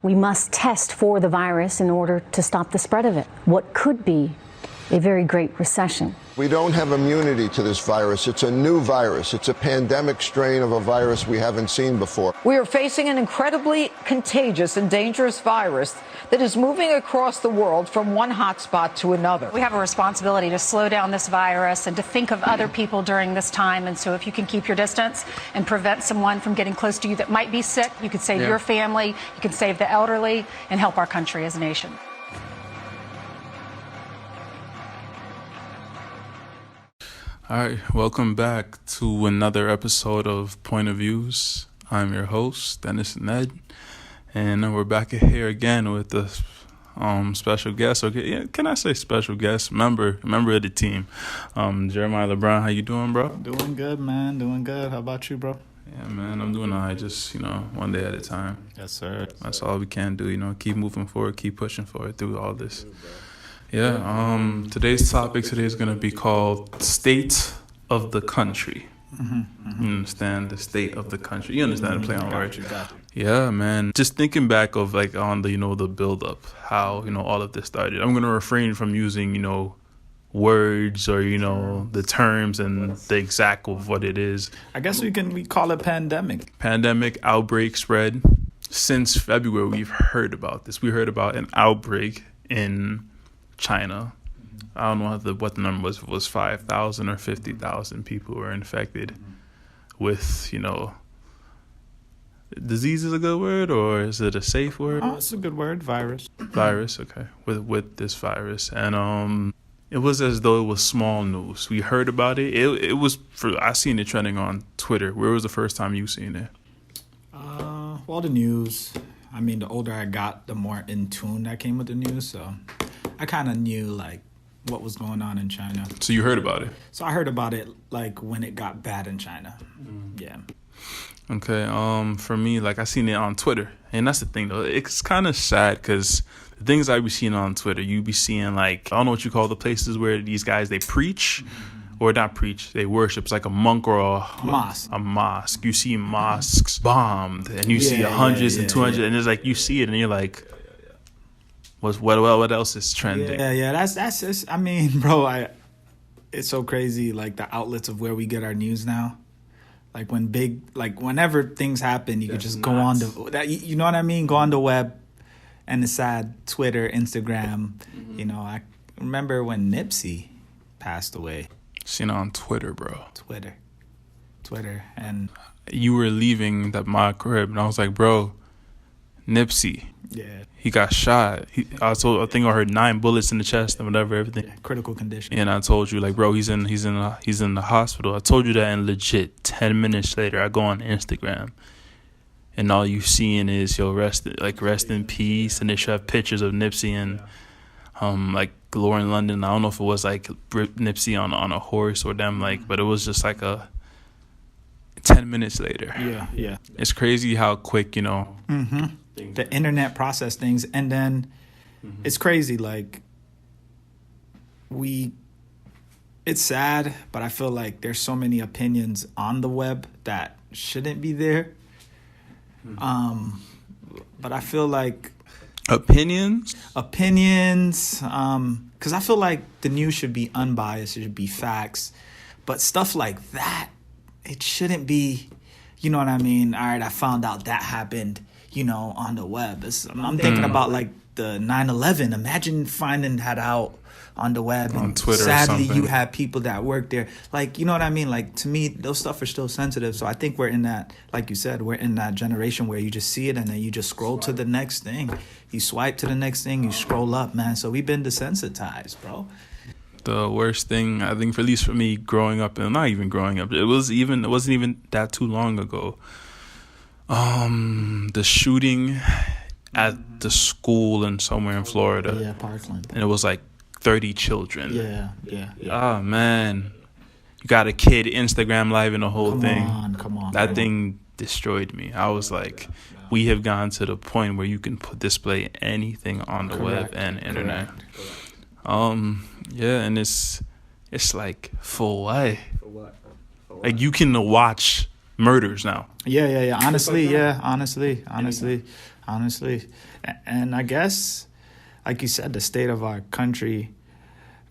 We must test for the virus in order to stop the spread of it. What could be a very great recession. We don't have immunity to this virus. It's a new virus. It's a pandemic strain of a virus we haven't seen before. We are facing an incredibly contagious and dangerous virus that is moving across the world from one hotspot to another. We have a responsibility to slow down this virus and to think of other people during this time. And so if you can keep your distance and prevent someone from getting close to you that might be sick, you can save your family, you can save the elderly, and help our country as a nation. All right, welcome back to another episode of Point of Views. I'm your host, Dennis Ned, and we're back here again with a special guest. Okay, can I say special guest? Member of the team, Jeremiah LeBron. How you doing, bro? Doing good, man. Doing good. How about you, bro? Yeah, man, I'm doing all right. Just one day at a time. Yes, sir. That's all we can do. Keep moving forward, keep pushing forward through all this. Yeah, today's topic is going to be called State of the Country. You understand? The state of the country. You understand the play on words? Yeah, man. Just thinking back of on the, the build up, how, all of this started. I'm going to refrain from using, words or, the terms and the exact of what it is. I guess we call it pandemic. Pandemic, outbreak, spread. Since February, we've heard about this. We heard about an outbreak in China. I don't know what the number was 5,000 or 50,000 people were infected with, disease is a good word, or is it a safe word? Oh, it's a good word, virus. Virus, okay, with this virus. And it was as though it was small news. We heard about it. It was, I seen it trending on Twitter. Where was the first time you seen it? Well, the news. I mean, the older I got, the more in tune that came with the news, so I kind of knew, what was going on in China. So you heard about it? So I heard about it, when it got bad in China. Yeah. Okay, for me, I seen it on Twitter. And that's the thing, though. It's kind of sad because the things I be seeing on Twitter, you be seeing, I don't know what you call the places where these guys, they preach. Or not preach, they worship. It's like a monk or a mosque. A mosque. You see mosques bombed. And you see hundreds and 200. And it's you see it and you're like, what else is trending? Yeah. That's just, I mean, bro, it's so crazy, the outlets of where we get our news now. Whenever things happen, you could just go on to, you know what I mean? Go on the web, and it's sad. Twitter, Instagram. I remember when Nipsey passed away. Seen it on Twitter, bro. Twitter, and you were leaving my crib, and I was like, bro, Nipsey. Yeah. He got shot. I think I heard 9 bullets in the chest and whatever, everything. Yeah, critical condition. And I told you, bro, he's in the hospital. I told you that, and legit 10 minutes later, I go on Instagram, and all you seeing is rest in peace, and they show pictures of Nipsey and Lauren London. I don't know if it was Nipsey on a horse or them, but it was just a 10 minutes later. Yeah. It's crazy how quick, the internet process things, and then it's crazy. It's sad, but I feel there's so many opinions on the web that shouldn't be there. But I feel opinions, because I feel the news should be unbiased. It should be facts, but stuff like that, it shouldn't be. You know what I mean? All right, I found out that happened. On the web. I'm thinking about the 9/11. Imagine finding that out on the web. On Twitter sadly, or something. you have people that work there. You know what I mean? To me, those stuff are still sensitive. So I think we're in that, like you said, we're in that generation where you just see it and then you just scroll to the next thing. You swipe to the next thing, you scroll up, man. So we've been desensitized, bro. The worst thing, I think, at least for me, growing up, and not even growing up, it wasn't even that too long ago. The shooting at the school and somewhere in Florida. Yeah, Parkland. And it was 30 children. Yeah. Oh, man. You got a kid Instagram live and the whole thing. Come on. That thing destroyed me. I was we have gone to the point where you can display anything on the web and internet. Yeah, and it's for what? You can watch murders now. Yeah. Honestly. And I guess, like you said, the state of our country,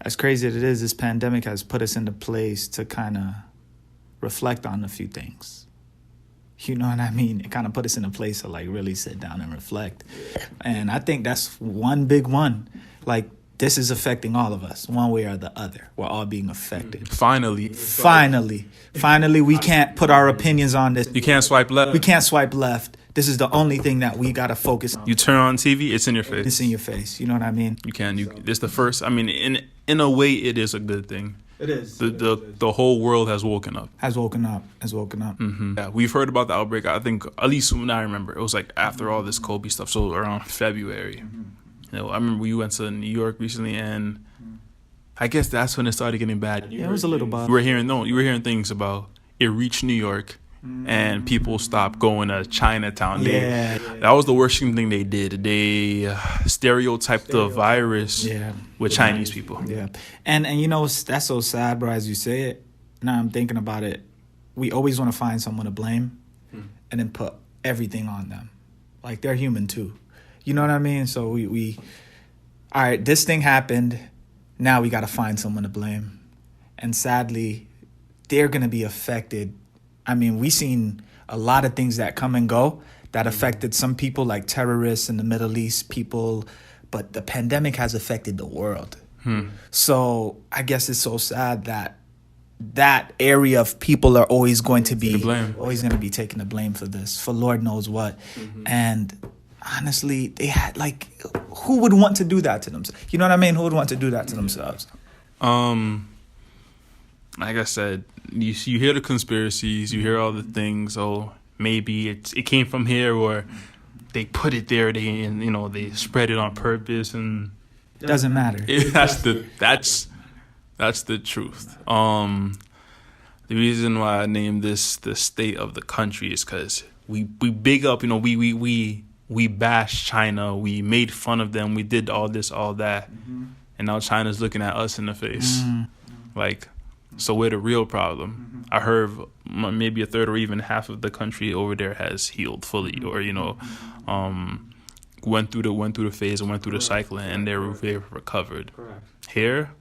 as crazy as it is, this pandemic has put us into place to kind of reflect on a few things. You know what I mean? It kind of put us in a place to like really sit down and reflect. And I think that's one big one. Like, this is affecting all of us, one way or the other. We're all being affected. Finally, we can't put our opinions on this. you can't swipe left. We can't swipe left. This is the only thing that we got to focus on. You turn on TV, it's in your face. It's in your face. You know what I mean? You can. It's the first. I mean, in a way, it is a good thing. It is. The whole world has woken up. Has woken up. Yeah, we've heard about the outbreak. I think at least when I remember, it was like after all this Kobe stuff. So around February. You know, I remember we went to New York recently, and I guess that's when it started getting bad. Yeah, it was a little bad. You were hearing things about it reached New York, and people stopped going to Chinatown. Yeah. That was the worst thing they did. They stereotyped the virus with Chinese people. Yeah. And you know, that's so sad, bro, as you say it. Now I'm thinking about it. We always want to find someone to blame and then put everything on them. Like, they're human too. You know what I mean? So we all right, this thing happened. Now we got to find someone to blame. And sadly, they're going to be affected. I mean, we seen a lot of things that come and go that affected some people, like terrorists in the Middle East, people. But the pandemic has affected the world. So I guess it's so sad that area of people are always going to be taking the blame for this, for Lord knows what. And honestly, they had, like, who would want to do that to themselves? You know what I mean? Who would want to do that to themselves? Like I said, you hear the conspiracies, you hear all the things. Oh, maybe it came from here, or they put it there. They spread it on purpose, and it doesn't matter. That's the truth. The reason why I named this the state of the country is because we big up. We bashed China. We made fun of them. We did all this, all that. And now China's looking at us in the face. Like, so we're the real problem. I heard maybe a third or even half of the country over there has healed fully, or, went through the phase and went through the cycle, and they've recovered. Here,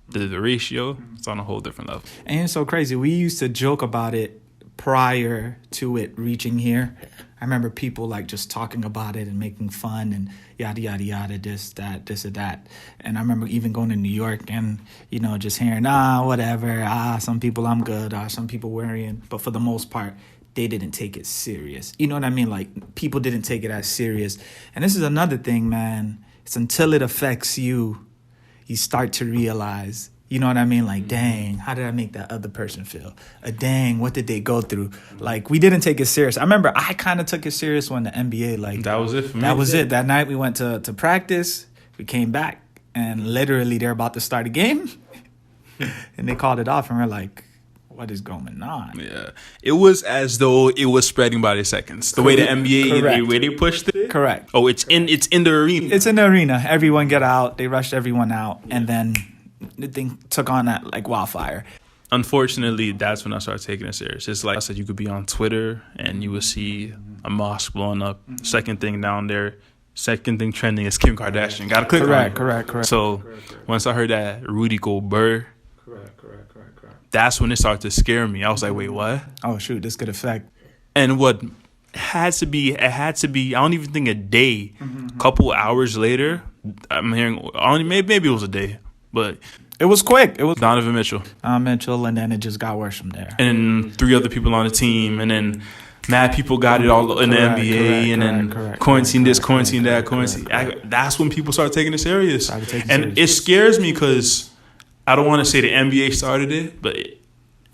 the ratio, it's on a whole different level. And it's so crazy. We used to joke about it prior to it reaching here. I remember people like just talking about it and making fun and yada, yada, yada, this or that. And I remember even going to New York and, just hearing, whatever, some people I'm good, some people worrying. But for the most part, they didn't take it serious. You know what I mean? Like, people didn't take it as serious. And this is another thing, man. It's until it affects you, you start to realize, you know what I mean? Like, dang, how did I make that other person feel? Dang, what did they go through? Like, we didn't take it serious. I remember I kind of took it serious when the NBA, like... That was it for me. That was it. That night we went to practice. We came back, and literally they're about to start a game. And they called it off, and we're like, what is going on? Yeah. It was as though it was spreading by the seconds. The way the NBA, the way they pushed it. Correct. Oh, it's in the arena. It's in the arena. Everyone get out. They rushed everyone out, and then... the thing took on that like wildfire. Unfortunately, that's when I started taking it serious. It's like I said, you could be on Twitter and you would see a mosque blowing up. Second thing down there, second thing trending is Kim Kardashian. Got to click on it. Correct. So once I heard that Rudy Gobert, that's when it started to scare me. I was like, wait, what? Oh shoot, this could affect. And what had to be, I don't even think a day, a couple hours later, I'm hearing, maybe it was a day. But it was quick. It was Donovan Mitchell. And then it just got worse from there. And 3 other people on the team, and then mad people got it all in the NBA, and then quarantine this, quarantine that, quarantine. That's when people started taking it serious. It scares me because I don't want to say the NBA started it, but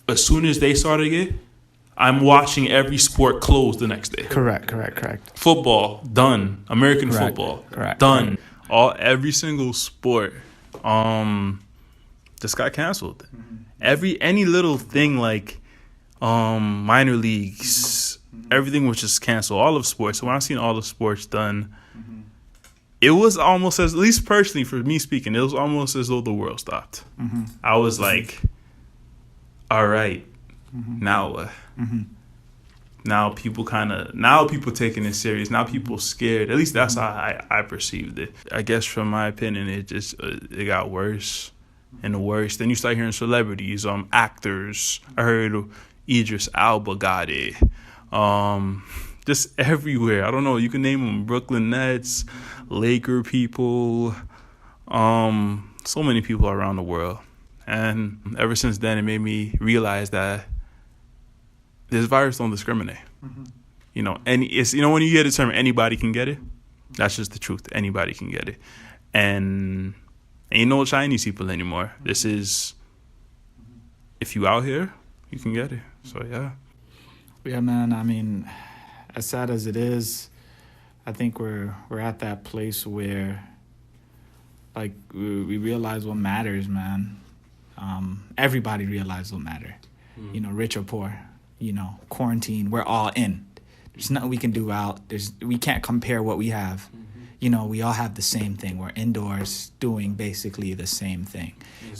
as soon as they started it, I'm watching every sport close the next day. Correct. Football, done. American football, done. Every single sport. Just got canceled. Any little thing like minor leagues, everything was just canceled. All of sports. So when I seen all of sports done, it was almost, at least personally for me speaking, it was almost as though the world stopped. I was like, all right, now what? now people taking it serious. Now people scared. At least that's how I perceived it. I guess from my opinion, it just it got worse and worse. Then you start hearing celebrities, actors. I heard Idris Elba got it. Just everywhere. I don't know. You can name them: Brooklyn Nets, Laker people, so many people around the world. And ever since then, it made me realize that this virus don't discriminate. You know, when you hear the term "anybody can get it," that's just the truth. Anybody can get it, and ain't no Chinese people anymore. This is, if you out here, you can get it. So Yeah, man. I mean, as sad as it is, I think we're at that place where, like, we realize what matters, man. Everybody realizes what matters. You know, rich or poor. You know, quarantine. We're all in. There's nothing we can do out. We can't compare what we have. You know, we all have the same thing. We're indoors doing basically the same thing,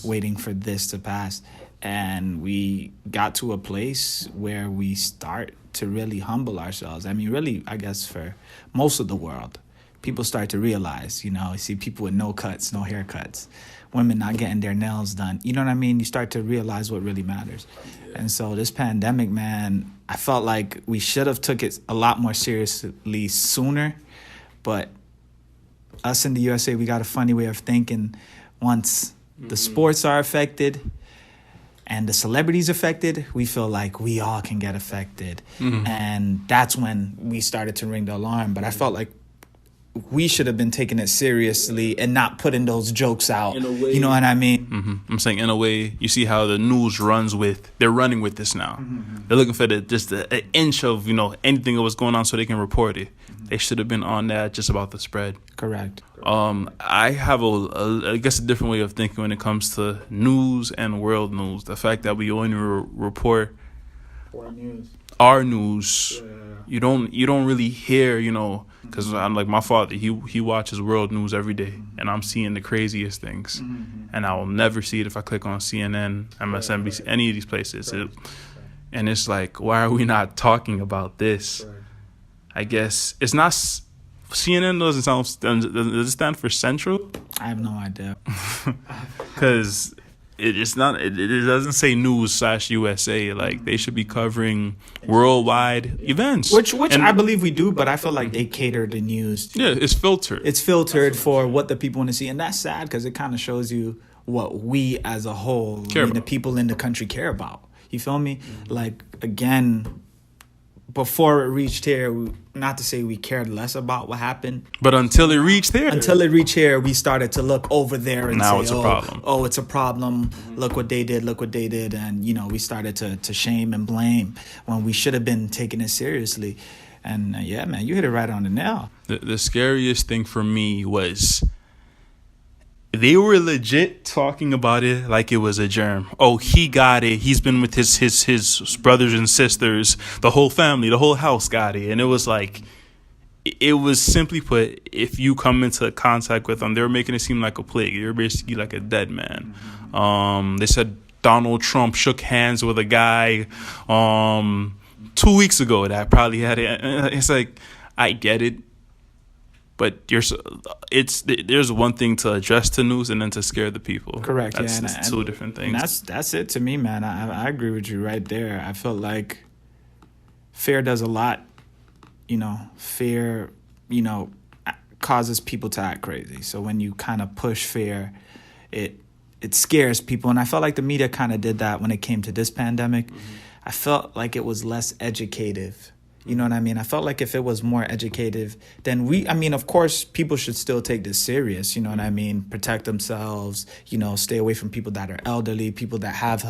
waiting for this to pass. And we got to a place where we start to really humble ourselves. I mean, really, I guess for most of the world, people start to realize, you know, you see people with no cuts, no haircuts, women not getting their nails done. You know what I mean? You start to realize what really matters. And so this pandemic, man, I felt like we should have took it a lot more seriously sooner. But us in the USA, we got a funny way of thinking. Once the sports are affected and the celebrities affected, we feel like we all can get affected. And that's when we started to ring the alarm. But I felt like we should have been taking it seriously and not putting those jokes out. You know what I mean? I'm saying, in a way, you see how the news they're running with this now. They're looking for just an inch of, you know, anything that was going on so they can report it. They should have been on that just about the spread. Correct. I have I guess a different way of thinking when it comes to news and world news. The fact that we only report our news. You don't really hear, you know, because I'm like my father, he watches world news every day, and I'm seeing the craziest things, and I will never see it if I click on CNN, MSNBC, any of these places. And it's like, why are we not talking about this? I guess it's not. CNN does it stand for Central? I have no idea. Because it's not. It doesn't say news/USA. Like, they should be covering worldwide events, Which I believe we do, but I feel like they cater the news. Yeah, it's filtered. It's filtered for what the people want to see, and that's sad because it kind of shows you what we as a whole, the people in the country care about. You feel me? Like, again, before it reached here, not to say we cared less about what happened, but until it reached here, we started to look over there and now say, it's a problem. Oh, it's a problem. Look what they did. And, you know, we started to shame and blame when we should have been taking it seriously. And yeah, man, you hit it right on the nail. The scariest thing for me was they were legit talking about it like it was a germ. Oh, he got it. He's been with his brothers and sisters. The whole family, the whole house got it. And it was like, it was simply put, if you come into contact with them, they were making it seem like a plague. You're basically like a dead man. They said Donald Trump shook hands with a guy 2 weeks ago that probably had it. It's like, I get it. But there's one thing to address the news and then to scare the people. Correct. That's two different things. And that's it to me, man. I agree with you right there. I feel like fear does a lot. You know, fear, you know, causes people to act crazy. So when you kind of push fear, it scares people. And I felt like the media kind of did that when it came to this pandemic. I felt like it was less educative. You know what I mean? I felt like if it was more educative, then of course, people should still take this serious. You know what I mean? Protect themselves, you know, stay away from people that are elderly, people that have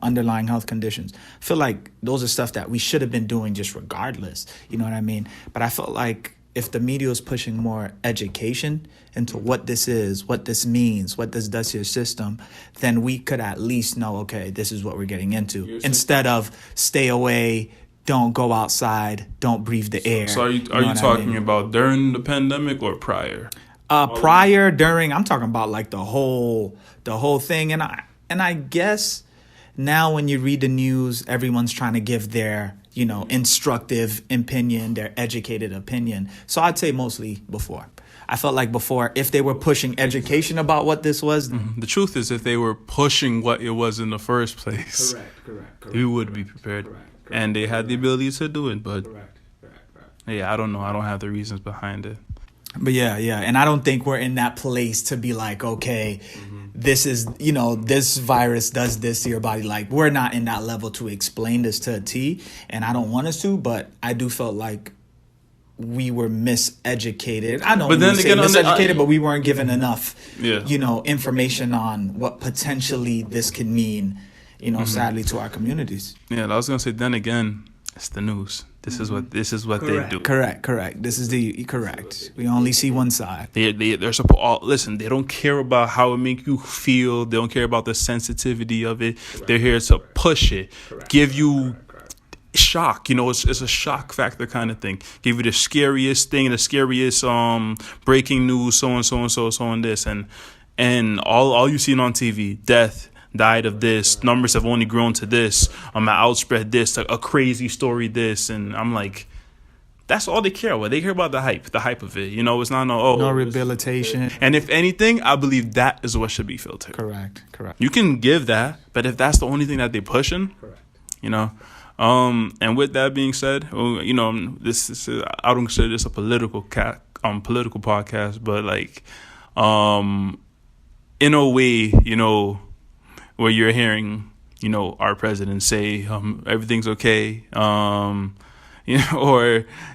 underlying health conditions. I feel like those are stuff that we should have been doing just regardless. You know what I mean? But I felt like if the media is pushing more education into what this is, what this means, what this does to your system, then we could at least know, okay, this is what we're getting into. Instead of stay away, don't go outside, don't breathe the air. So are you talking about during the pandemic or prior? Prior, during, I'm talking about like the whole thing. And I guess now when you read the news, everyone's trying to give their instructive opinion, their educated opinion. So I'd say mostly before. I felt like before, if they were pushing education about what this was, The truth is, if they were pushing what it was in the first place, correct. we would be prepared. And they had the ability to do it. But yeah, I don't know. I don't have the reasons behind it. But yeah. And I don't think we're in that place to be like, okay, this is, this virus does this to your body. Like, we're not in that level to explain this to a T. And I don't want us to, but I do feel like we were miseducated. I know, but then again, miseducated, but we weren't given enough, Yeah. Information on what potentially this could mean, sadly, to our communities. Yeah, I was gonna say. Then again, it's the news. This is what they do. Correct. This is correct. We only see one side. They're listen. They don't care about how it make you feel. They don't care about the sensitivity of it. They're here to push it, give you shock. It's a shock factor kind of thing. Give you the scariest thing, the scariest breaking news, so and this, and all you seen on TV, death. Died of this. Numbers have only grown to this. I outspread this. A crazy story. This, and I'm like, that's all they care about. They care about the hype of it. It's not no rehabilitation. And if anything, I believe that is what should be filtered. Correct. You can give that, but if that's the only thing that they're pushing, and with that being said, this is I don't consider this a political podcast, but like, in a way, where you're hearing, our president say, everything's okay, or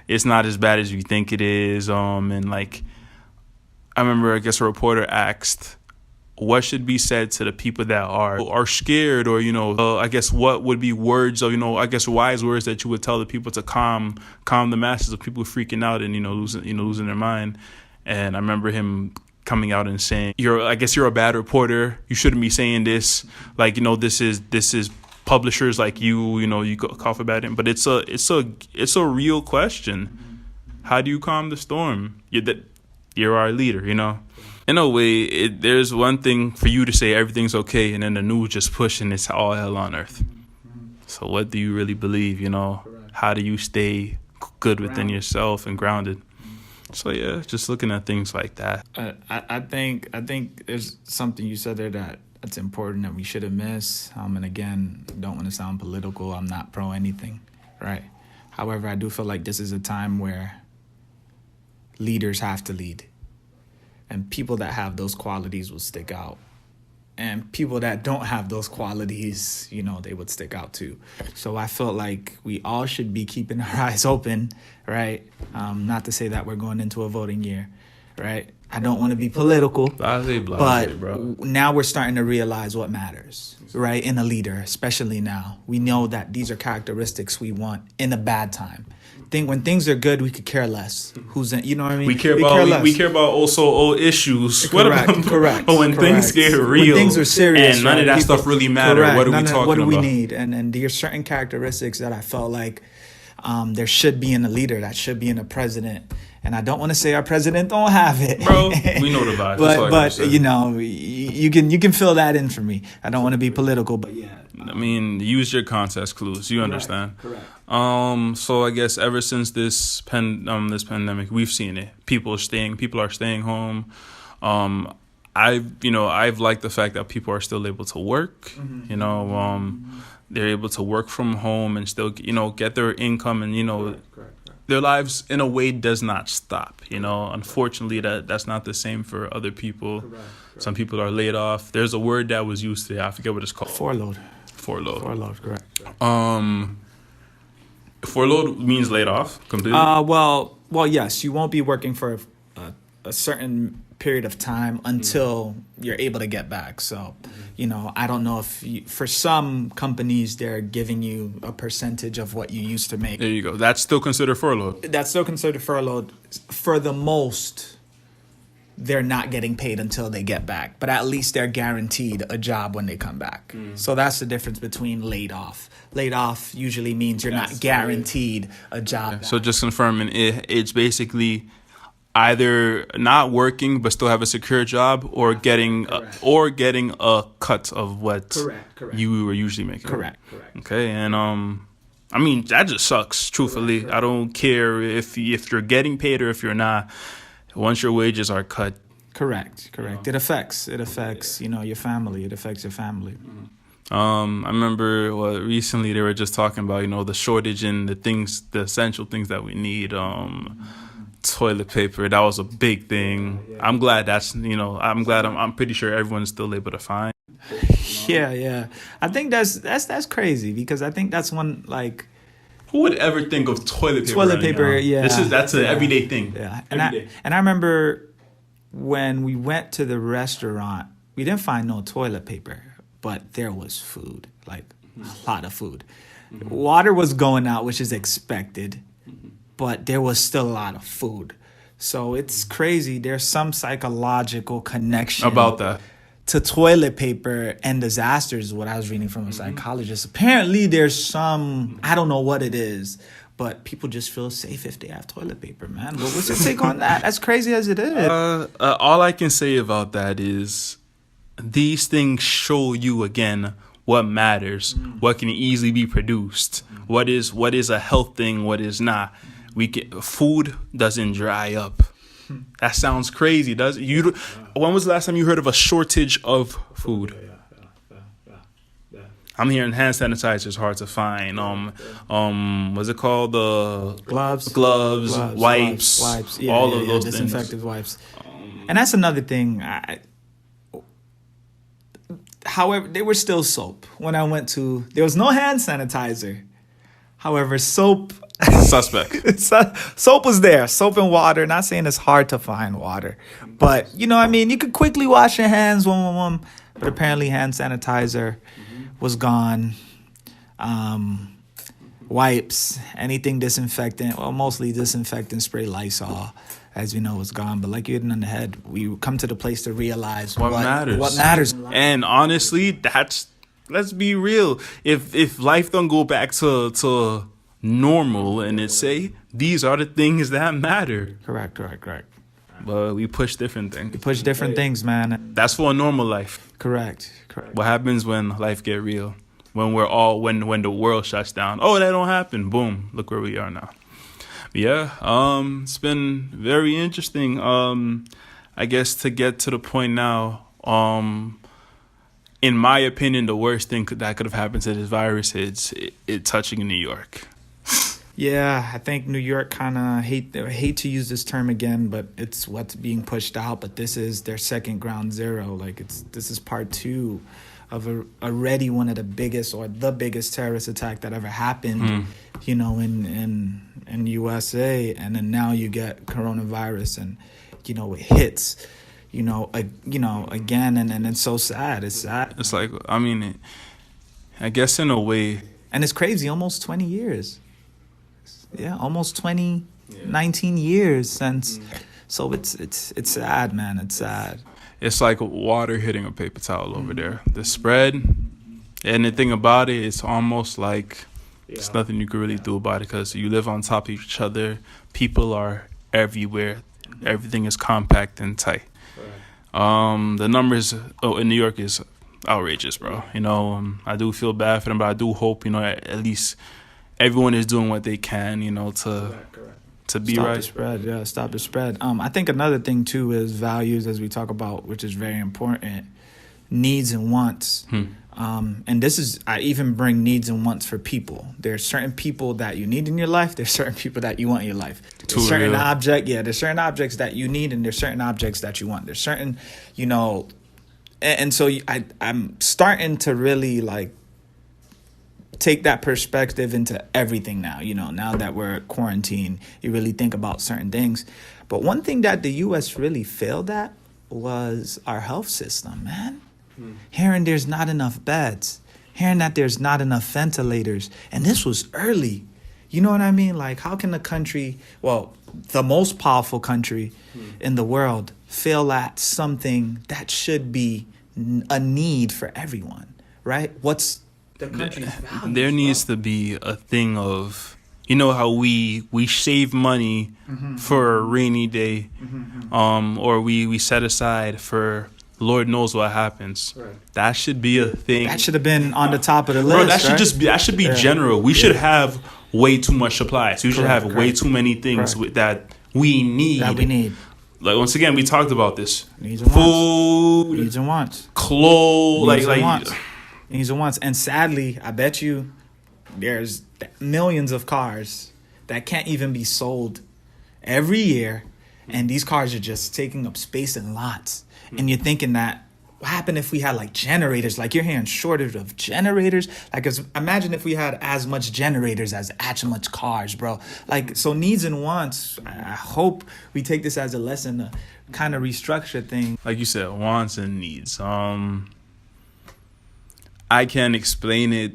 it's not as bad as you think it is, and like, I remember, I guess a reporter asked, what should be said to the people that are scared, or I guess what would be words, or I guess wise words that you would tell the people to calm the masses of people freaking out and losing their mind. And I remember him coming out and saying, you're a bad reporter. You shouldn't be saying this. Like, this is publishers like you cough about it. But it's a real question. How do you calm the storm? You're our leader, In a way, there's one thing for you to say everything's okay, and then the news just pushing it's all hell on earth. So what do you really believe, How do you stay good within yourself and grounded? So yeah, just looking at things like that. I think there's something you said there that's important that we shouldn't miss. And again, don't want to sound political. I'm not pro anything, right? However, I do feel like this is a time where leaders have to lead, and people that have those qualities will stick out. And people that don't have those qualities, they would stick out too. So I felt like we all should be keeping our eyes open, right? Not to say that we're going into a voting year, right? I don't want to be political, but now we're starting to realize what matters, right? In a leader, especially now. We know that these are characteristics we want in a bad time. When things are good, we could care less. Who's in, what I mean? We care about also old issues. Correct. But when things get real, when things are serious, and none of that stuff really matter. Correct. What are we talking about? What do we need? And there's certain characteristics that I felt like there should be in a leader, that should be in a president. And I don't want to say our president don't have it, bro. We know the vibe. but you can fill that in for me. I don't want to be political, but yeah. I mean, use your context clues. You understand? Correct. So I guess ever since this pandemic, we've seen it. People are staying home. I've liked the fact that people are still able to work. They're able to work from home and still, get their income, and their lives in a way does not stop. Unfortunately, that's not the same for other people. Some people are laid off. There's a word that was used today. I forget what it's called. Furloughed, correct. Furloughed means laid off completely. Well, yes, you won't be working for a certain period of time until you're able to get back. So, I don't know if for some companies they're giving you a percentage of what you used to make. There you go. That's still considered furloughed. That's still considered furloughed. For the most, they're not getting paid until they get back, but at least they're guaranteed a job when they come back. So that's the difference between laid off. Laid off usually means you're not guaranteed a job. Yeah, so just confirming, it's basically either not working but still have a secure job, or getting a cut of what you were usually making. Correct. Okay, and I mean, that just sucks, truthfully. I don't care if you're getting paid or if you're not. Once your wages are cut. Correct. It affects, your family. It affects your family. I remember recently they were just talking about, the shortage in the essential things that we need. Toilet paper, that was a big thing. I'm glad I'm pretty sure everyone's still able to find. Yeah. I think that's crazy, because I think that's one, like, who would ever think of toilet paper? Toilet paper, yeah. That's an everyday thing. Yeah. And I remember when we went to the restaurant, we didn't find no toilet paper, but there was food, like a lot of food. Water was going out, which is expected, but there was still a lot of food. So it's crazy. There's some psychological connection about that to toilet paper and disasters, what I was reading from a psychologist. Apparently there's some, I don't know what it is, but people just feel safe if they have toilet paper, man. What's your take on that? As crazy as it is. All I can say about that is these things show you, again, what matters, what can easily be produced, what is a health thing, what is not. Food doesn't dry up. That sounds crazy, does it? When was the last time you heard of a shortage of food? I'm hearing hand sanitizer is hard to find. What's it called? The gloves, wipes, all of those disinfectant wipes. And that's another thing. However, there was still soap. When I went to, there was no hand sanitizer. However, soap. Suspect. Soap was there. Soap and water. Not saying it's hard to find water, but you could quickly wash your hands. But apparently, hand sanitizer was gone. Wipes, anything disinfectant. Well, mostly disinfectant spray, Lysol, as we know, was gone. But like you hit it on the head, we come to the place to realize what matters. What matters. And honestly, let's be real. If life don't go back to normal, and it say these are the things that matter. Correct. But we push different things. We push different things, man. That's for a normal life. Correct. What happens when life get real? When when the world shuts down? Oh, that don't happen. Boom. Look where we are now. Yeah. It's been very interesting. I guess to get to the point now. In my opinion, the worst thing that could have happened to this virus is it touching New York. Yeah, I think New York kind of hate to use this term again, but it's what's being pushed out. But this is their second ground zero. Like this is part 2 of already one of the biggest or the biggest terrorist attack that ever happened. In USA, and then now you get coronavirus, and it hits. Again, and it's so sad. It's sad. It's like, I guess in a way. And it's crazy, almost 20 years. Yeah, almost 19 years since. So it's sad, man. It's sad. It's like water hitting a paper towel over there. The spread, and the thing about it, it's almost like there's nothing you can really do about it, because you live on top of each other. People are everywhere. Everything is compact and tight. The numbers in New York is outrageous, bro. I do feel bad for them, but I do hope, at least everyone is doing what they can, to be right. Stop the spread. I think another thing too is values, as we talk about, which is very important. Needs and wants. And I even bring needs and wants for people. There's certain people that you need in your life. There's certain people that you want in your life. There's certain objects that you need, and there's certain objects that you want. There's certain, and so I'm starting to really take that perspective into everything now. Now that we're quarantined, you really think about certain things. But one thing that the U.S. really failed at was our health system, man. Hearing there's not enough beds, hearing that there's not enough ventilators, and this was early. You know what I mean? Like, how can the country, the most powerful country in the world, fail at something that should be a need for everyone, right? What's the country's value? There needs to be a thing of, how we save money for a rainy day, or we set aside for Lord knows what happens. That should be a thing. That should have been on the top of the list. Bro, that should right? just be general. We should have way too much supplies. We should have way too many things that we need. Like, once again, we talked about this. Needs and food, needs and wants, clothes, needs and wants. And sadly, I bet you there's millions of cars that can't even be sold every year, and these cars are just taking up space in lots. And you're thinking that, what happened if we had like generators? Like, you're hearing shortage of generators. Like, imagine if we had as much generators as much cars, bro. Like, so needs and wants. I hope we take this as a lesson to kind of restructure things. Like you said, wants and needs. I can't explain it,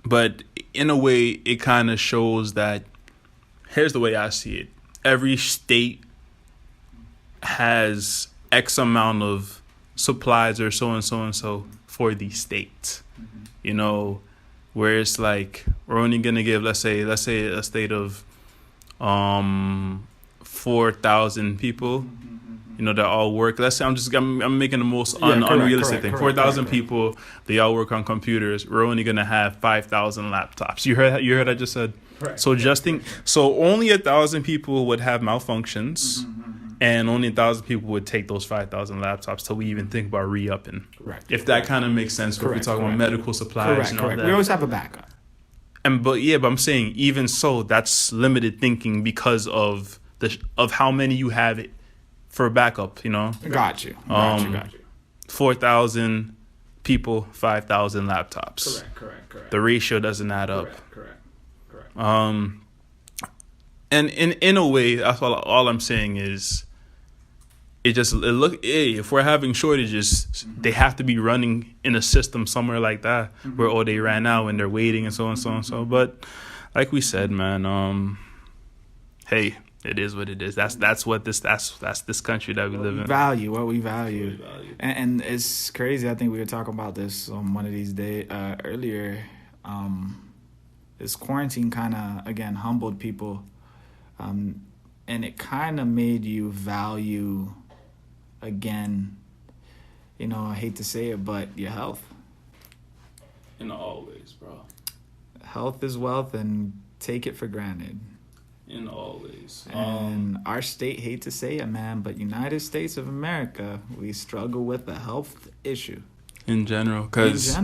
but in a way, it kind of shows that. Here's the way I see it: every state has X amount of supplies or so and so and so for the state, you know, where it's like we're only gonna give, let's say a state of 4,000 people, you know, that all work. Let's say I'm making the most unrealistic thing. 4,000 people, they all work on computers. We're only gonna have 5,000 laptops. You heard I just said. Right. So only 1,000 people would have malfunctions. And only 1,000 people would take those 5,000 laptops till we even think about re-upping. Right. If that kind of makes sense. If we're talking about medical supplies and all that. We always have a backup. But I'm saying, even so, that's limited thinking because of how many you have it for backup, you know? Got you. 4,000 people, 5,000 laptops. Correct. The ratio doesn't add up. Correct. And in a way, that's all I'm saying is, if we're having shortages, they have to be running in a system somewhere like that where they ran out and they're waiting and so and so and so. But like we said, man, hey, it is what it is. That's this country that we live in. What we value. And it's crazy. I think we were talking about this on one of these days earlier. This quarantine kind of again humbled people, and it kind of made you value. Again, you know, I hate to say it, but your health. In all ways, bro. Health is wealth, and take it for granted. In all ways. And our state, hate to say it, man, but United States of America, we struggle with a health issue. In general, because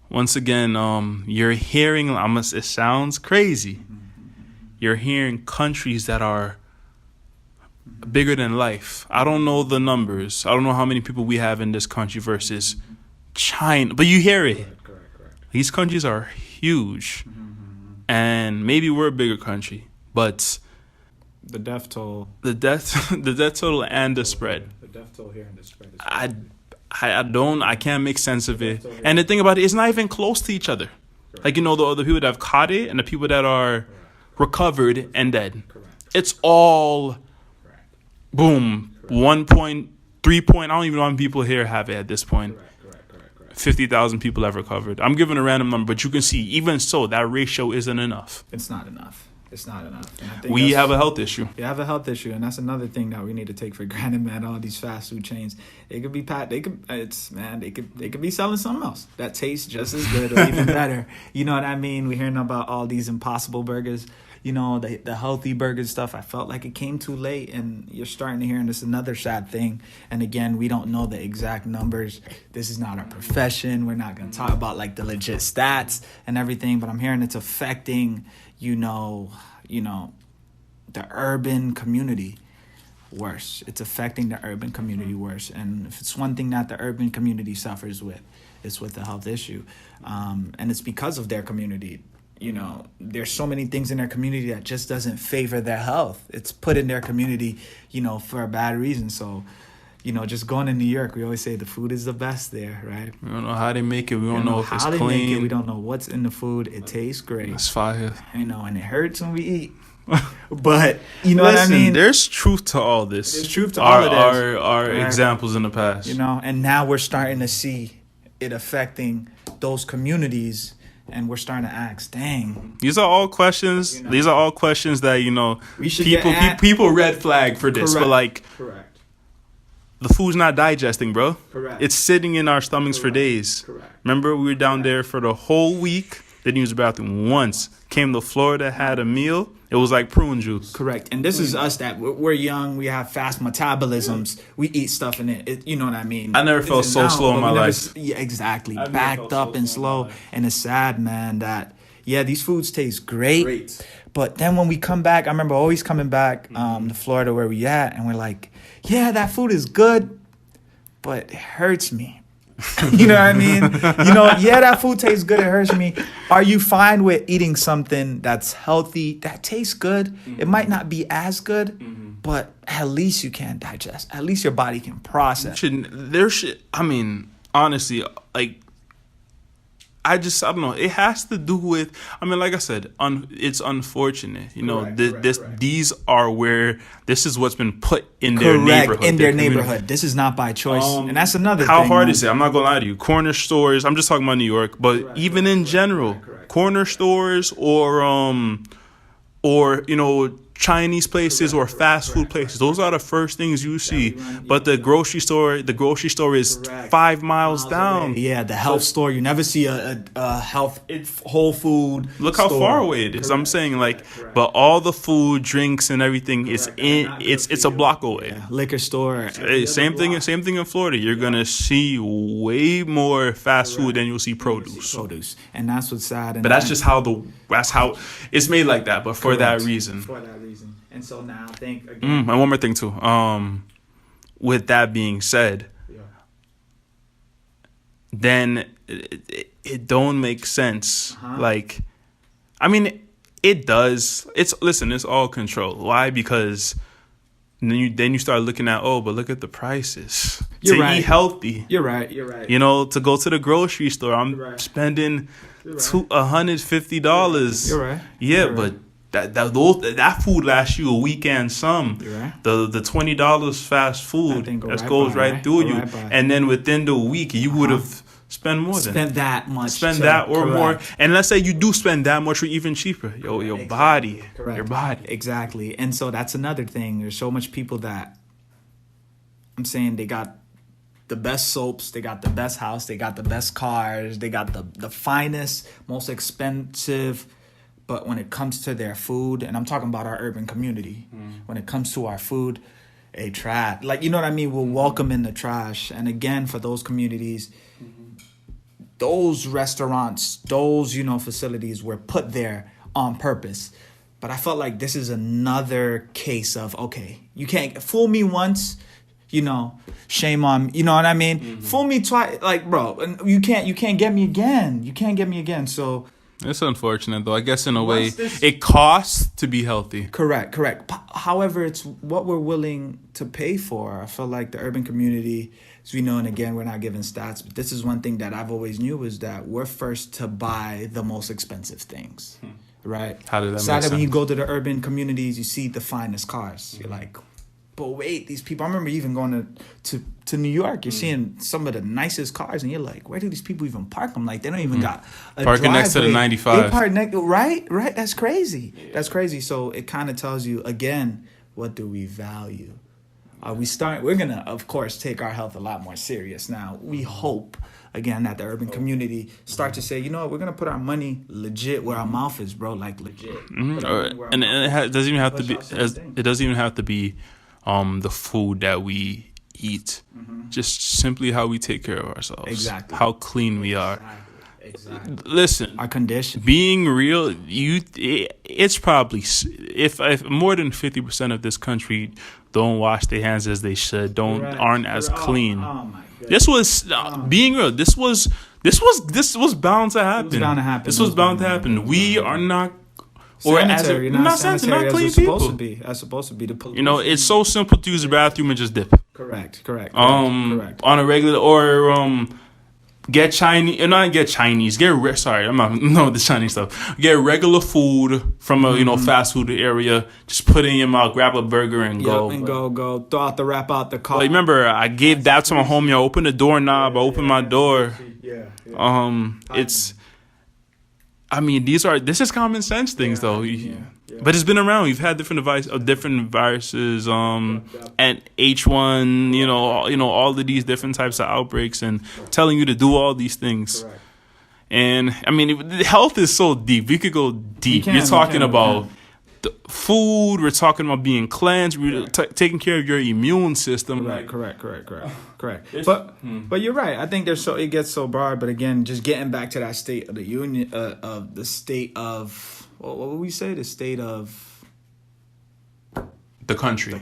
once again, you're hearing, it sounds crazy. You're hearing countries that are bigger than life. I don't know the numbers. I don't know how many people we have in this country versus China. But you hear it. Correct. These countries are huge. And maybe we're a bigger country. But the death toll. The death toll and the spread. The death toll here and the spread is I can't make sense of it. And the thing about it, it's not even close to each other. Like, you know, the people that have caught it and the people that are recovered and dead. It's all boom, 1.3 point. I don't even know how many people here have it at this point. 50,000 people have recovered. I'm giving a random number, but you can see, even so, that ratio isn't enough. It's not enough. We have a health issue. We have a health issue, and that's another thing that we need to take for granted, man. All these fast food chains, they could be they could be selling something else that tastes just as good or even better. You know what I mean? We're hearing about all these Impossible burgers. You know, the healthy burger stuff. I felt like it came too late, and you're starting to hear, and it's another sad thing. And again, we don't know the exact numbers. This is not our profession. We're not going to talk about like the legit stats and everything, but I'm hearing it's affecting, you know, the urban community worse. It's affecting the urban community worse. And if it's one thing that the urban community suffers with, it's with the health issue. And it's because of their community. You know, there's so many things in their community that just doesn't favor their health. It's put in their community, you know, for a bad reason. So, you know, just going to New York, we always say the food is the best there, right? We don't know how they make it. We don't know if it's clean. We don't know what's in the food. It tastes great. It's fire. You know, and it hurts when we eat. But, you know what I mean? There's truth to all this. There's truth to all of this. Our examples in the past. You know, and now we're starting to see it affecting those communities. And we're starting to ask, dang. These are all questions. You know, these are all questions that, you know, we should people red flag for this. Correct. But like, correct. the food's not digesting, bro. Correct. It's sitting in our stomachs for days. Correct. Remember, we were down there for the whole week. Didn't use the bathroom once. Came to Florida, had a meal. It was like prune juice. Correct. And this is us that we're young. We have fast metabolisms. We eat stuff in it. You know what I mean? I never felt so slow in my life. Yeah, exactly. I've never Backed felt up so and slow in slow. my life. And it's sad, man, that, yeah, these foods taste great. But then when we come back, I remember always coming back to Florida where we at. And we're like, yeah, that food is good, but it hurts me. You know what I mean? Yeah, that food tastes good. It hurts me. Are you fine with eating something that's healthy, that tastes good? Mm-hmm. It might not be as good, but at least you can digest. At least your body can process. I mean, honestly, like, I don't know. It has to do with, I mean, like I said, it's unfortunate. These are where, this is what's been put in their neighborhood. In their neighborhood. This is not by choice. And that's another thing. How hard is it? I'm not going to lie to you. Corner stores, I'm just talking about New York, but even in general, corner stores or Chinese places or fast food places, those are the first things you see. But the grocery store is 5 miles down. Yeah, the health store, you never see a health whole food. Look how far away it is. I'm saying, like, but all the food, drinks, and everything is it's a block away. Yeah, liquor store. Same thing in Florida. You're gonna see way more fast food than you'll see produce. And that's what's sad. But that's how it's made like that. But for that reason. And so now I think again. And one more thing too. With that being said, then it don't make sense. Like, I mean, it does. It's all control. Why? Because then you start looking at, but look at the prices. Eat healthy. You're right. To go to the grocery store, I'm spending $150. You're right. Yeah, but that food lasts you a week and some. Right. The $20 fast food that goes right through you, and then within the week you would have spent more than that much. Spend that or more. And let's say you do spend that much or even cheaper. Your body. Exactly. And so that's another thing. There's so much people that I'm saying they got the best soaps, they got the best house, they got the best cars, they got the finest, most expensive. But when it comes to their food, and I'm talking about our urban community, when it comes to our food, trash. Like, you know what I mean? We'll welcome in the trash. And again, for those communities, those restaurants, those, facilities were put there on purpose. But I felt like this is another case of, okay, you can't fool me once, shame on, you know what I mean? Fool me twice, like, bro, you can't get me again. You can't get me again. So it's unfortunate, though. I guess in a way, it costs to be healthy. Correct. However, it's what we're willing to pay for. I feel like the urban community, as we know, and again, we're not giving stats, but this is one thing that I've always knew is that we're first to buy the most expensive things, right? How did that make sense? When you sense? go to the urban communities, you see the finest cars. You're like, but wait, these people, I remember even going to New York, you're seeing some of the nicest cars, and you're like, where do these people even park them? Like, they don't even got a parking next to the 95. They park right? That's crazy. Yeah. That's crazy. So it kind of tells you, again, what do we value? We're going to, of course, take our health a lot more serious now. We hope, again, that the urban community start to say, you know what, we're going to put our money legit where our mouth is, bro, like legit. And it doesn't even have to be, it doesn't even have to be the food that we eat, just simply how we take care of ourselves. Exactly. How clean we are. Exactly. Listen, Our condition. being real, it's probably, if more than 50% of this country don't wash their hands as they should, aren't as clean. Oh my goodness. This was being real. This was bound to happen. This was bound to happen. We are not. Or sanitary, not clean people. That's supposed to be the police. It's so simple to use the bathroom and just dip. Correct. On a regular or get Chinese, not get Chinese. I'm not the Chinese stuff. Get regular food from a fast food area. Just put it in your mouth, grab a burger and go. And go. Throw out the wrap out the car. Like, remember, I gave that to my homie. I opened the doorknob. I opened my door. Yeah. I mean, this is common sense things though. But it's been around. We've had different viruses, and H1, all of these different types of outbreaks, and telling you to do all these things. Correct. And I mean, health is so deep. We could go deep. You're talking about the food. We're talking about being cleansed. We're taking care of your immune system. Correct. But you're right. I think it gets so broad. But again, just getting back to that state of the union, of the state of what would we say? The state of the country.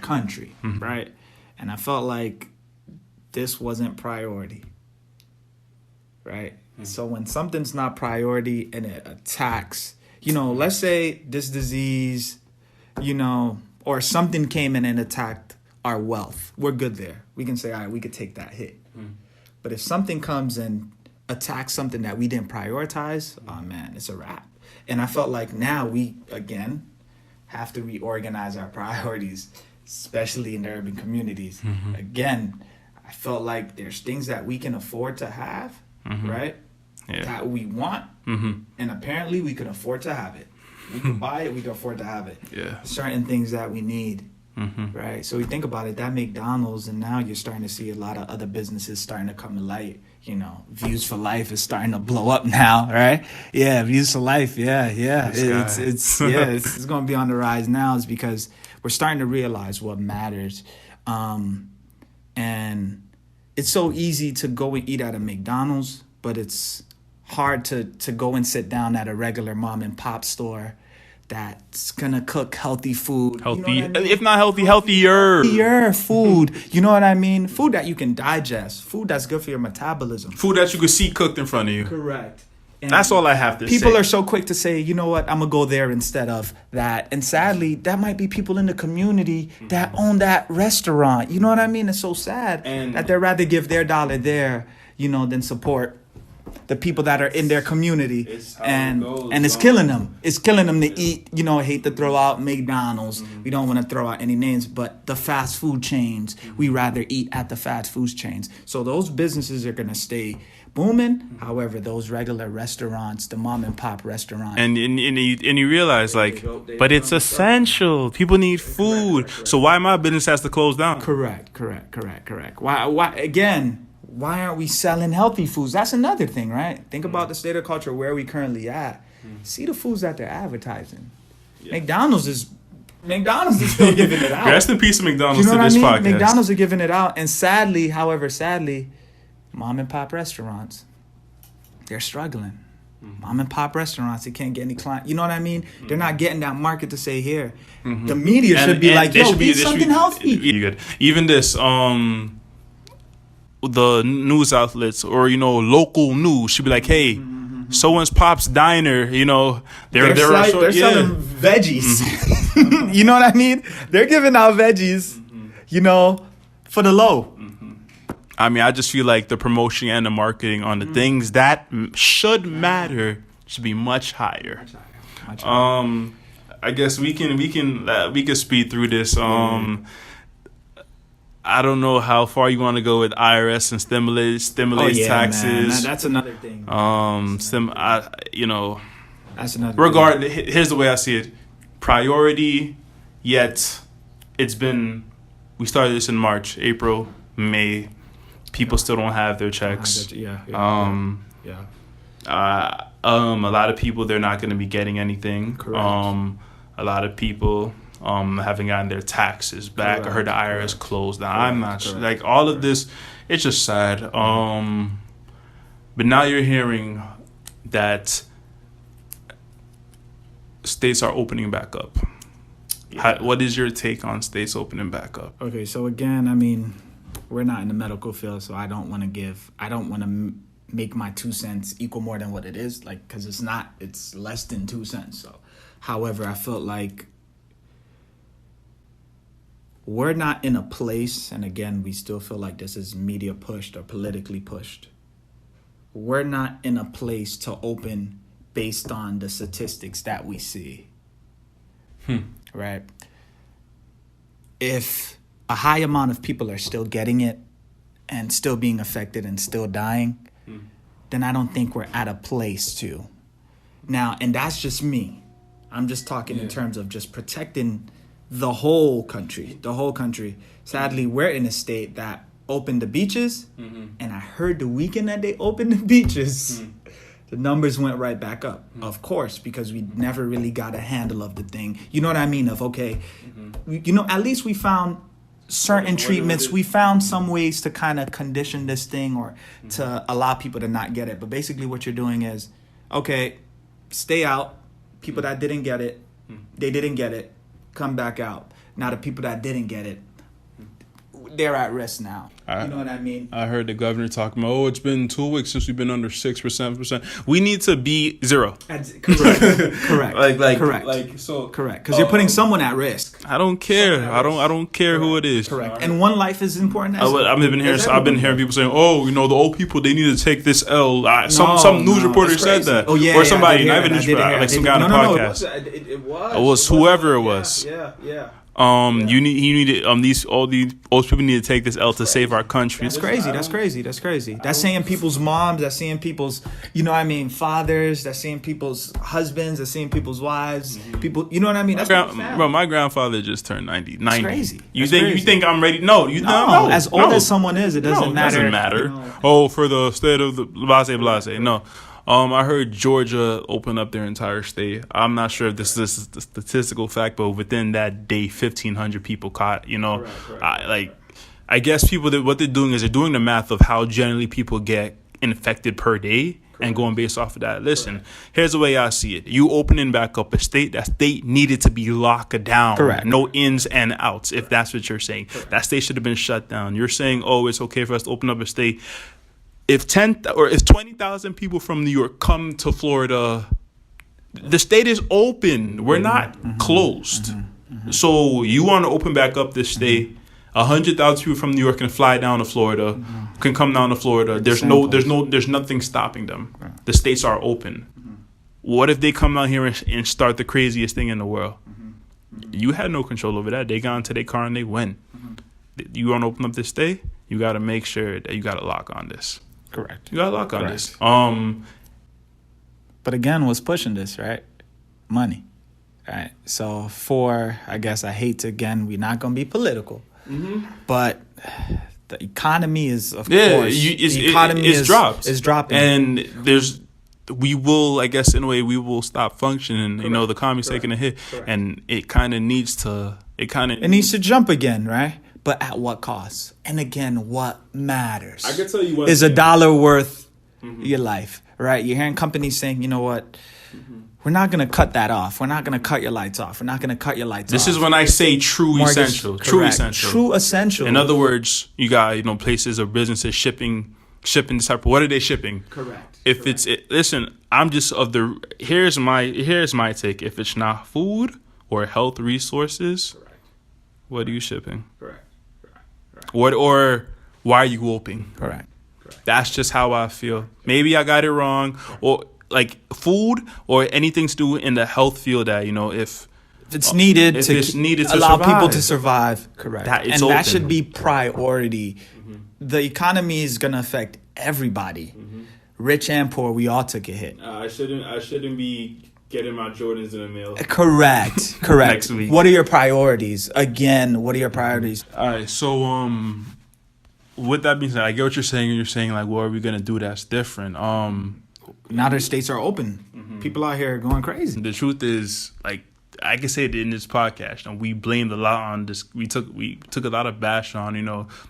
Right? And I felt like this wasn't priority. Right? So when something's not priority and it attacks, let's say this disease, or something came in and attacked our wealth. We're good there. We can say, all right, we could take that hit. But if something comes and attacks something that we didn't prioritize, oh man, it's a wrap. And I felt like now we, again, have to reorganize our priorities, especially in the urban communities. Again, I felt like there's things that we can afford to have, right? Yeah. That we want, and apparently we can afford to have it. We can buy it, we can afford to have it. Yeah. Certain things that we need, right? So we think about it, that McDonald's, and now you're starting to see a lot of other businesses starting to come to light. Views for Life is starting to blow up now, right? Yeah, Views for Life, yeah. It's going to be on the rise now. Is because we're starting to realize what matters, and it's so easy to go and eat at a McDonald's, but it's hard to go and sit down at a regular mom and pop store that's gonna cook healthy food. Healthy, if not healthy, healthier. Healthier food. You know what I mean? Food that you can digest. Food that's good for your metabolism. Food that you can see cooked in front of you. Correct. And that's all I have to say. People are so quick to say, you know what, I'm gonna go there instead of that. And sadly, that might be people in the community that own that restaurant. You know what I mean? It's so sad that they'd rather give their dollar there, than support the people that are in their community, and it's killing them. It's killing them to eat. I hate to throw out McDonald's. We don't want to throw out any names, but the fast food chains. We rather eat at the fast food chains. So those businesses are gonna stay booming. However, those regular restaurants, the mom and pop restaurants, and you realize but it's essential. People need food. So why my business has to close down? Correct. Why again? Why aren't we selling healthy foods? That's another thing, right? Think about the state of culture where we currently at. See the foods that they're advertising. Yeah. McDonald's is still giving it out. Rest in peace, McDonald's, to this podcast. McDonald's are giving it out, and sadly, mom and pop restaurants, they're struggling. Mom and pop restaurants, they can't get any clients. You know what I mean? They're not getting that market to say here. The media should be like, yo, eat something healthy. Good. Even this, the news outlets or local news should be like, hey, so-and-so Pop's Diner, they're selling veggies. You know what I mean? They're giving out veggies, for the low. I mean, I just feel like the promotion and the marketing on the things that should matter should be much higher. Much higher. I guess we can speed through this. I don't know how far you want to go with IRS and stimulate taxes. Man. That's another thing. That's another. Regardless, here's the way I see it: priority. Yet, we started this in March, April, May. People still don't have their checks. A lot of people, they're not going to be getting anything. Correct. A lot of people haven't gotten their taxes back. Correct. I heard the IRS closed down. I'm not sure. Like, all of this, it's just sad. But now you're hearing that states are opening back up. Yeah. What is your take on states opening back up? Okay, so again, I mean, we're not in the medical field, so I don't want to make my 2 cents equal more than what it is, because it's less than 2 cents. So, however, I felt like we're not in a place, and again, we still feel like this is media pushed or politically pushed. We're not in a place to open based on the statistics that we see. Right? If a high amount of people are still getting it and still being affected and still dying, then I don't think we're at a place to. Now, and that's just me. I'm just talking in terms of just protecting the whole country. Sadly, we're in a state that opened the beaches, and I heard the weekend that they opened the beaches, the numbers went right back up. Of course, because we never really got a handle of the thing. You know what I mean? Of, okay, at least we found certain treatments. We found some ways to kind of condition this thing or to allow people to not get it. But basically what you're doing is, okay, stay out. People that didn't get it, they didn't get it, come back out. Now the people that didn't get it, they're at risk now. You know what I mean? I heard the governor talking about, it's been 2 weeks since we've been under 6%, 7%. We need to be 0. Correct. Correct. Because you're putting someone at risk. I don't care. I don't care who it is. Correct. And one life is important. I've been hearing people saying, "Oh, the old people, they need to take this L." Some news reporter said that, or somebody, not even news reporter, like some guy on a podcast. It It was whoever it was. Yeah. He needed all these people need to take this L to save our country. That's crazy. That's saying people's moms. That's seeing people's, fathers. That's seeing people's husbands. That's seeing people's wives. People, you know what I mean? My grandfather just turned 90. That's crazy. You think I'm ready? No, no. As old as someone is, it doesn't matter. It doesn't matter. Oh, for the state of the blase. No. I heard Georgia open up their entire state. I'm not sure if this is the statistical fact, but within that day, 1,500 people caught. I guess what they're doing is they're doing the math of how generally people get infected per day and going based off of that. Listen, here's the way I see it. You opening back up a state, that state needed to be locked down. Correct. No ins and outs, if that's what you're saying. That state should have been shut down. You're saying, oh, it's okay for us to open up a state. If 20,000 people from New York come to Florida, the state is open. We're not closed. So you want to open back up this state? 100,000 people from New York can fly down to Florida, can come down to Florida. There's nothing stopping them. The states are open. What if they come down here and start the craziest thing in the world? You had no control over that. They got into their car and they went. You want to open up this state? You got to make sure that you got a lock on this. Correct. You got a lock on this. But again, what's pushing this, right? Money. Right. So I hate to, again, we're not going to be political, but the economy is, of course, the economy is dropping. And we will, I guess, in a way, we will stop functioning. Correct. The economy's taking a hit. Correct. And it kind of needs to, it needs to jump again, right? But at what cost? And again, what matters? I can tell you what is $1 worth your life, right? You're hearing companies saying, you know what? We're not going to cut that off. We're not going to cut your lights off. We're not going to cut your lights off. This is when I say true essential. True essential. In other words, you got, places or businesses shipping this type of, what are they shipping? Correct. Listen, I'm just here's my take. If it's not food or health resources, what are you shipping? Correct. What or why are you opening? Correct. That's just how I feel. Maybe I got it wrong, or like food or anything to do in the health field that if it's needed to allow survive. People to survive. Correct. That should be priority. The economy is gonna affect everybody, rich and poor. We all took a hit. I shouldn't be getting my Jordans in the mail. Correct. Next week. What are your priorities? Again, what are your priorities? All right. So, with that being said, I get what you're saying. You're saying like, what are we gonna do that's different? Now that states are open, people out here are going crazy. The truth is, like, I can say it in this podcast, and we blamed a lot on this. We took a lot of bash on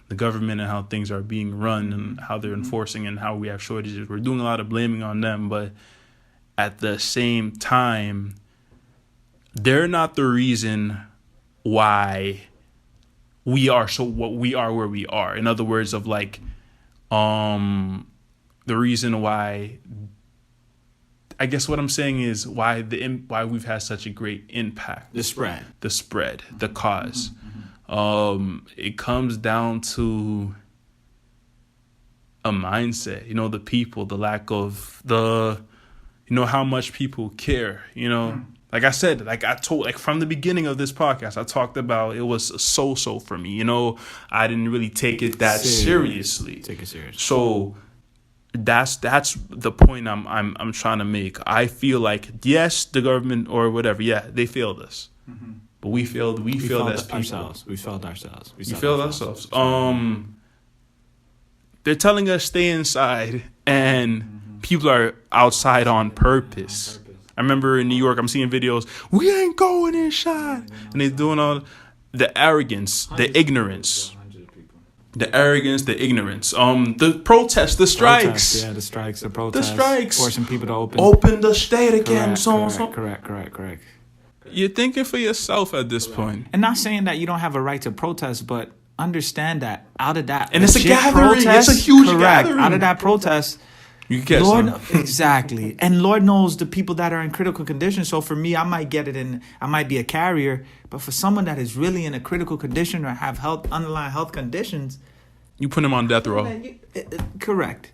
the government and how things are being run and how they're enforcing and how we have shortages. We're doing a lot of blaming on them, but at the same time, they're not the reason why we are where we are. In other words, of like, the reason why. I guess what I'm saying is why we've had such a great impact. The spread, the cause. It comes down to a mindset. The people, the lack of how much people care. Like I said, from the beginning of this podcast, I talked about it was so for me. I didn't really take it that seriously. Take it serious. So that's the point I'm trying to make. I feel like, yes, the government or whatever, yeah, they failed us, but we failed as people. ourselves. We failed ourselves. We failed ourselves. They're telling us stay inside, and people are outside on purpose. I remember in New York, I'm seeing videos, we ain't going inside. And they're doing all the arrogance, the ignorance. The arrogance, the ignorance. The protests, the strikes. Yeah, the strikes, the protests. The strikes. Forcing people to Open the state again. Correct. You're thinking for yourself at this point. And not saying that you don't have a right to protest, but understand that out of that, and it's a legit gathering. Protest, It's a huge correct, gathering. Out of that protest, You can catch Lord, some. exactly. And Lord knows the people that are in critical condition. So for me, I might get it and I might be a carrier. But for someone that is really in a critical condition or have underlying health conditions, You put him on death row. Correct.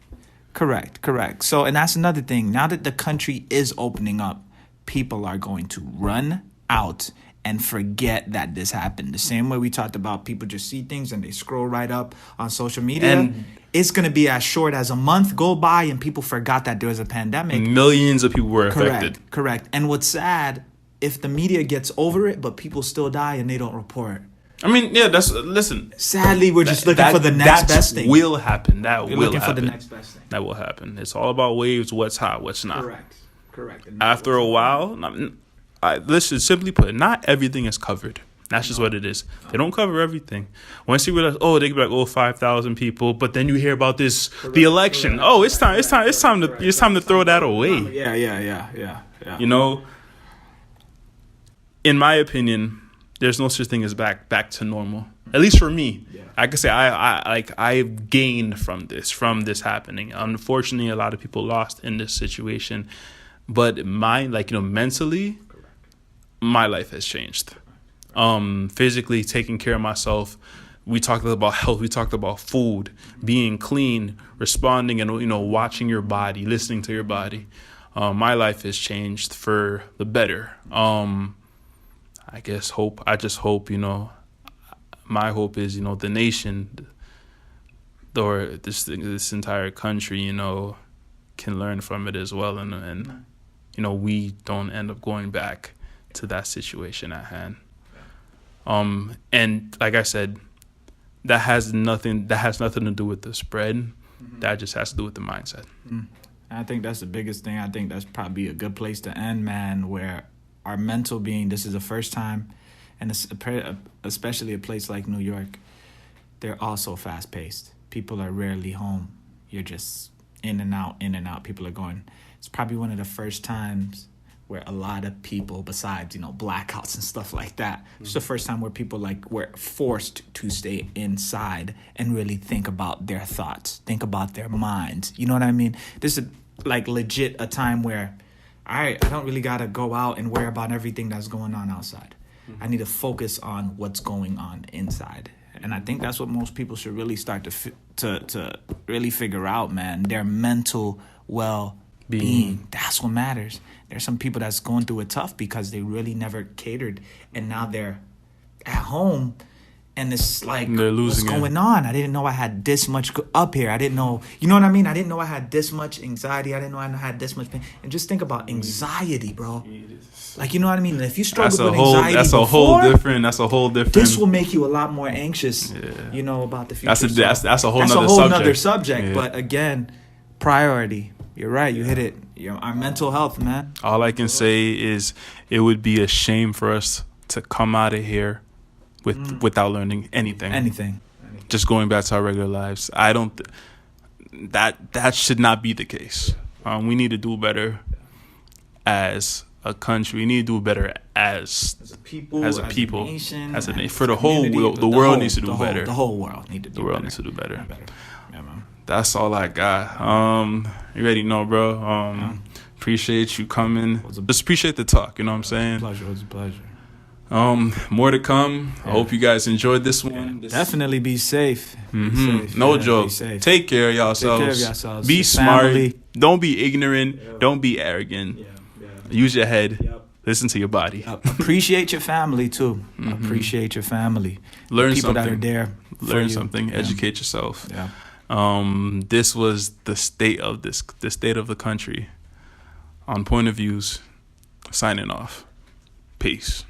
So, and that's another thing. Now that the country is opening up, people are going to run out and forget that this happened. The same way we talked about people just see things and they scroll right up on social media. And it's going to be as short as a month go by and people forgot that there was a pandemic. Millions of people were affected. Correct. And what's sad, if the media gets over it, but people still die and they don't report. I mean, yeah, listen. Sadly, we're just looking for the next best thing. Will happen. That We're will looking happen. for the next best thing. That will happen. It's all about waves, what's hot, what's not. Correct. After a while, listen, simply put, not everything is covered. That's just what it is. They don't cover everything. Once you realize, they could be like, 5,000 people, but then you hear about the election. It's time to throw that away. Yeah. You know, in my opinion, there's no such thing as back to normal. At least for me. Yeah. I can say I've gained from this happening. Unfortunately, a lot of people lost in this situation. But mentally, my life has changed. Physically taking care of myself. We talked about health. We talked about food, being clean, responding, and watching your body, listening to your body. My life has changed for the better. I just hope, my hope is, the nation or this entire country, can learn from it as well. And we don't end up going back to that situation at hand. And like I said, that has nothing to do with the spread. Mm-hmm. That just has to do with the mindset. Mm. I think that's the biggest thing. I think that's probably a good place to end, man, where our mental being, this is the first time, and especially a place like New York, they're also fast-paced. People are rarely home. You're just in and out. People are going. It's probably one of the first times where a lot of people, besides, blackouts and stuff like that, it's the first time where people were forced to stay inside and really think about their thoughts, think about their minds. You know what I mean? This is legit a time where I don't really got to go out and worry about everything that's going on outside. I need to focus on what's going on inside. And I think that's what most people should really start to really figure out, man. Their mental well-being. That's what matters. There's some people that's going through it tough because they really never catered. And now they're at home and it's like, they're losing what's going on? I didn't know I had this much up here. I didn't know, you know what I mean? I didn't know I had this much anxiety. I didn't know I had this much pain. And just think about anxiety, bro. You know what I mean? And if you struggle with anxiety that's a whole different. This will make you a lot more anxious, about the future. That's a whole nother subject. Yeah. But again, priority. You're right. You hit it. Our mental health, man. All I can say is it would be a shame for us to come out of here without learning anything. Just going back to our regular lives. I don't. That should not be the case. We need to do better as a country. We need to do better as a people, as a nation, as a nation. For the whole world, the world needs to do better. The whole world needs to do better. The world needs to do better. Yeah, man. That's all I got. You already know, bro. Appreciate you coming. Just appreciate the talk. You know what I'm saying? It was a pleasure. More to come. Yeah. I hope you guys enjoyed this one. Definitely be safe. Mm-hmm. Be safe. No joke. Take care of yourselves. Be smart. Family. Don't be ignorant. Yeah. Don't be arrogant. Yeah. Use your head. Yep. Listen to your body. Appreciate your family too. Mm-hmm. Appreciate your family. Learn people something. That are there. Learn something. Yeah. Educate yourself. Yeah. This was the state of the country. On Point of Views, signing off. Peace.